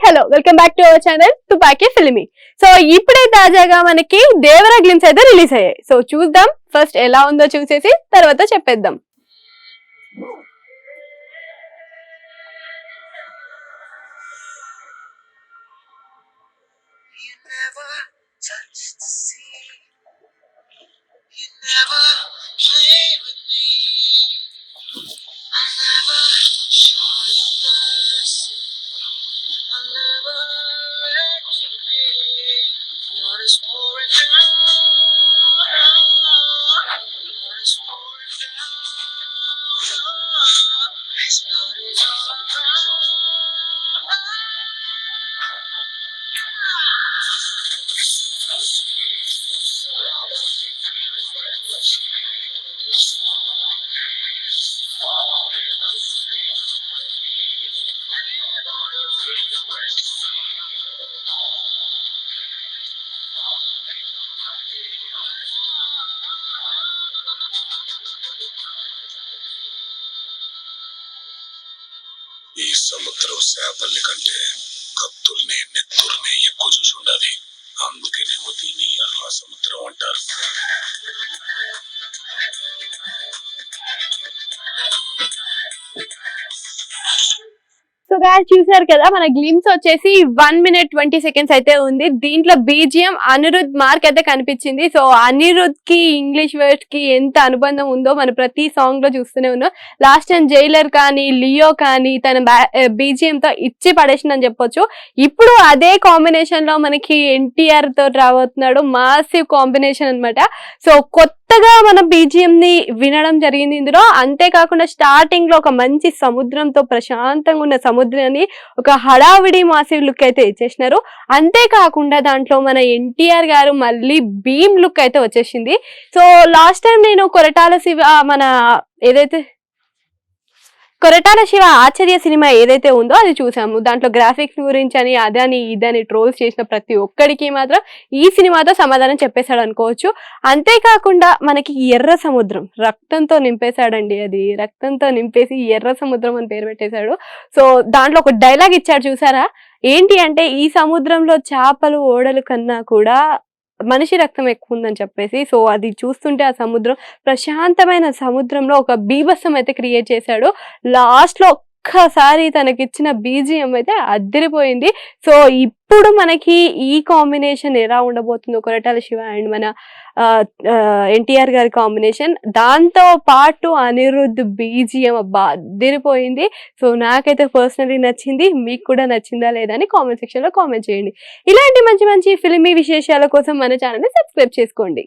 Hello welcome back to our channel తుపాకీ filmy. So ఇప్పుడే తాజాగా మనకి దేవరా గ్లిమ్స్ అయితే రిలీజ్ అయ్యాయి. సో చూద్దాం, ఫస్ట్ ఎలా ఉందో చూసేసి తర్వాత చెప్పేద్దాం. ఈ సముద్రం చేపల్ని కంటే కత్తుల్ని నెత్తుల్ని ఎక్కువ చూసి ఉండాలి. అందుకేనేమో దీన్ని ఎర్ర సముద్రం అంటారు. సో గాయ్స్ చూసారు కదా, మన గ్లిమ్స్ వచ్చేసి 1 minute 20 seconds అయితే ఉంది. దీంట్లో బీజిఎం అనిరుద్ మార్క్ అయితే కనిపించింది. సో అనిరుద్ కి ఇంగ్లీష్ వర్డ్స్ కి ఎంత అనుబంధం ఉందో మనం ప్రతి సాంగ్ లో చూస్తూనే ఉన్నాం. లాస్ట్ టైం జైలర్ కానీ లియో కానీ తన బీజిఎం తో ఇచ్చి పడేసిందని చెప్పొచ్చు. ఇప్పుడు అదే కాంబినేషన్ లో మనకి ఎన్టీఆర్ తో రాబోతున్నాడు. మాసివ్ కాంబినేషన్ అన్నమాట. సో కొత్తగా మన బీజిఎం ని వినడం జరిగింది ఇందులో. అంతేకాకుండా స్టార్టింగ్ లో ఒక మంచి సముద్రంతో ప్రశాంతంగా ఉన్న సముద్రాన్ని ఒక హడావిడి మాసివ్ లుక్ అయితే ఇచ్చేసినారు. అంతేకాకుండా దాంట్లో మన ఎన్టీఆర్ గారు మళ్ళీ భీమ్ లుక్ అయితే వచ్చేసింది. సో లాస్ట్ టైం నేను కొరటాల శివ మన ఏదైతే కొరటాల శివ ఆచార్య సినిమా ఏదైతే ఉందో అది చూసాము. దాంట్లో గ్రాఫిక్స్ గురించి అని అదని ఇదని ట్రోల్స్ చేసిన ప్రతి ఒక్కడికి మాత్రం ఈ సినిమాతో సమాధానం చెప్పేశాడు అనుకోవచ్చు. అంతేకాకుండా మనకి ఎర్ర సముద్రం రక్తంతో నింపేశాడండి. అది రక్తంతో నింపేసి ఎర్ర సముద్రం అని పేరు పెట్టేశాడు. సో దాంట్లో ఒక డైలాగ్ ఇచ్చాడు చూసారా, ఏంటి అంటే ఈ సముద్రంలో చేపలు ఓడలు కన్నా కూడా మనిషి రక్తం ఎక్కువ ఉందని చెప్పేసి. సో అది చూస్తుంటే ఆ సముద్రం ప్రశాంతమైన సముద్రంలో ఒక బీభత్సం అయితే క్రియేట్ చేశాడు. లాస్ట్ లో ఒక్కసారి తనకిచ్చిన బీజిఎం అయితే అదిరిపోయింది. సో ఇప్పుడు మనకి ఈ కాంబినేషన్ ఎలా ఉండబోతుందో కొరటాల శివ అండ్ మన ఎన్టీఆర్ గారి కాంబినేషన్, దాంతో పాటు అనిరుద్ధ్ బీజిఎం అబ్బా అదిరిపోయింది. సో నాకైతే పర్సనలీ నచ్చింది. మీకు కూడా నచ్చిందా లేదా అని కామెంట్ సెక్షన్ లో కామెంట్ చేయండి. ఇలాంటి మంచి మంచి ఫిల్మీ విశేషాల కోసం మన ఛానల్ ని సబ్స్క్రైబ్ చేసుకోండి.